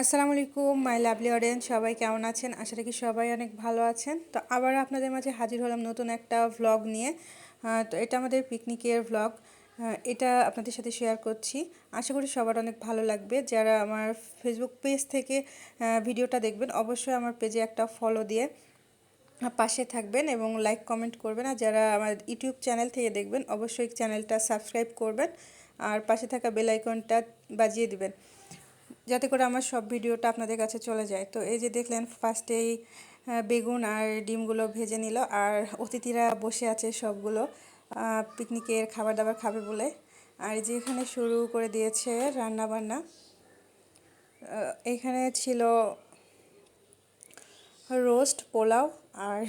আসসালামু আলাইকুম my lovely audience, সবাই কেমন আছেন? আশা রাখি সবাই অনেক ভালো আছেন। তো আবার আপনাদের মাঝে হাজির হলাম নতুন একটা ভ্লগ নিয়ে। তো এটা আমাদের পিকনিকের ভ্লগ। এটা আপনাদের সাথে শেয়ার করছি। আশা করি সবার অনেক ভালো লাগবে। যারা আমার ফেসবুক পেজ থেকে ভিডিওটা দেখবেন, অবশ্যই আমার পেজে একটা ফলো দিয়ে পাশে থাকবেন এবং লাইক কমেন্ট করবেন। আর যারা আমার ইউটিউব চ্যানেল থেকে দেখবেন, অবশ্যই চ্যানেলটা সাবস্ক্রাইব করবেন আর পাশে থাকা বেল আইকনটা বাজিয়ে দিবেন, যাতে করে আমার সব ভিডিওটা আপনাদের কাছে চলে যায়। তো এই যে দেখলেন, ফার্স্টেই বেগুন আর ডিমগুলো ভেজে নিল, আর অতিথিরা বসে আছে সবগুলো পিকনিকের খাবার দাবার খাবে বলে। আর যে এখানে শুরু করে দিয়েছে রান্না বান্না। এখানে ছিল রোস্ট, পোলাও আর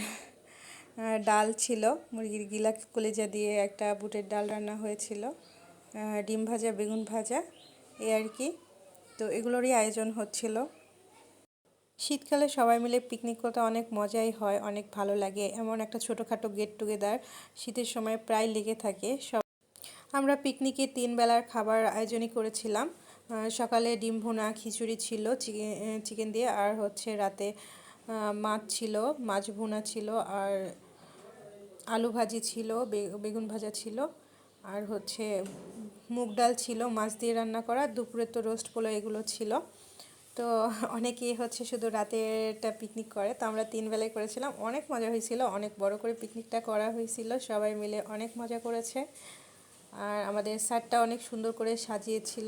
ডাল ছিল, মুরগির গিলা কলিজা দিয়ে একটা বুটের ডাল রান্না হয়েছিল, ডিম ভাজা, বেগুন ভাজা, এই আর কি। তো এগুলোরই আয়োজন হচ্ছিল। শীতকালে সবাই মিলে পিকনিক করতে অনেক মজাই হয়, অনেক ভালো লাগে। এমন একটা ছোটোখাটো গেট টুগেদার শীতের সময় প্রায় লেগে থাকে। আমরা পিকনিকে 3 বেলার খাবার আয়োজনই করেছিলাম। সকালে ডিম ভুনা, খিচুড়ি ছিল চিকেন দিয়ে, আর হচ্ছে রাতে মাছ ছিল, মাছ ভুনা ছিল, আর আলু ভাজি ছিল, বেগুন ভাজা ছিল, আর হচ্ছে মুগ ডাল ছিল মাছ দিয়ে রান্না করা। দুপুরে তো রোস্ট পোলাও এগুলো ছিল। তো অনেকেই হচ্ছে শুধু রাতেরটা পিকনিক করে, তো আমরা 3 বেলায় করেছিলাম। অনেক মজা হয়েছিল, অনেক বড় করে পিকনিকটা করা হয়েছিল, সবাই মিলে অনেক মজা করেছে। আর আমাদের স্যারটা অনেক সুন্দর করে সাজিয়েছিল।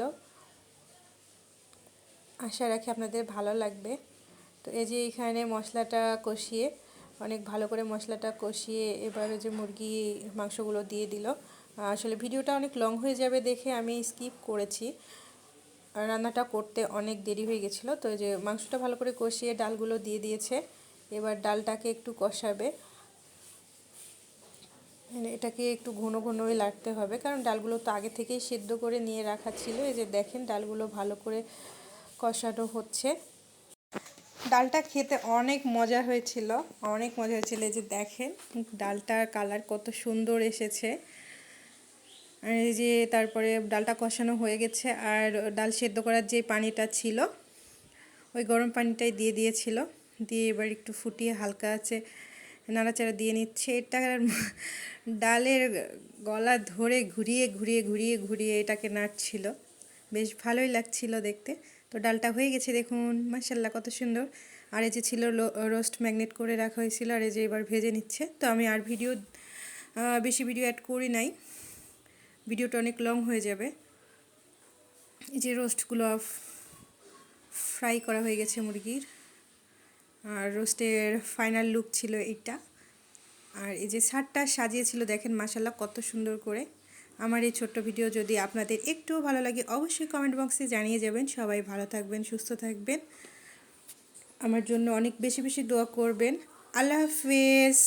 আশা রাখি আপনাদের ভালো লাগবে। তো এই যে এখানে মশলাটা কষিয়ে, অনেক ভালো করে মশলাটা কষিয়ে এবারে যে মুরগি মাংসগুলো দিয়ে দিল। আসলে ভিডিওটা অনেক লং হয়ে যাবে দেখে আমি স্কিপ করেছি, রান্নাটা করতে অনেক দেরি হয়ে গেছিলো। তো যে মাংসটা ভালো করে কষিয়ে ডালগুলো দিয়ে দিয়েছে। এবার ডালটাকে একটু কষাবে, এটাকে একটু ঘন ঘনই লাগতে হবে, কারণ ডালগুলো তো আগে থেকেই সেদ্ধ করে নিয়ে রাখা ছিল। এই যে দেখেন, ডালগুলো ভালো করে কষানো হচ্ছে। ডালটা খেতে অনেক মজা হয়েছিল, অনেক মজা হয়েছিল। এই যে দেখেন, ডালটার কালার কত সুন্দর এসেছে। এই যে তারপরে ডালটা কষানো হয়ে গেছে, আর ডাল সেদ্ধ করার যে পানিটা ছিল, ওই গরম পানিটাই দিয়ে দিয়েছিল। দিয়ে এবার একটু ফুটিয়ে হালকা আছে নাড়াচাড়া দিয়ে নিচ্ছে। এটা ডালের গলা ধরে ঘুরিয়ে ঘুরিয়ে ঘুরিয়ে ঘুরিয়ে এটাকে নাড়ছিল, বেশ ভালোই লাগছিল দেখতে। তো ডালটা হয়ে গেছে দেখুন, মাশাল্লাহ কত সুন্দর। আর এই যে ছিল রোস্ট ম্যাগনেট করে রাখা হয়েছিল, আর এই যে এবার ভেজে নিচ্ছে। তো আমি আর বেশি ভিডিও অ্যাড করি নাই, ভিডিওটা অনেক লং হয়ে যাবে। এই যে রোস্টগুলো ফ্রাই করা হয়ে গেছে মুরগির, আর রোস্টের ফাইনাল লুক ছিল এইটা। আর এই যে ছাদটা সাজিয়েছিল দেখেন, মাশাল্লাহ কত সুন্দর করে। আমার এই ছোট্ট ভিডিও যদি আপনাদের একটুও ভালো লাগে, অবশ্যই কমেন্ট বক্সে জানিয়ে যাবেন। সবাই ভালো থাকবেন, সুস্থ থাকবেন, আমার জন্য অনেক বেশি বেশি দোয়া করবেন। আল্লাহ হাফেজ।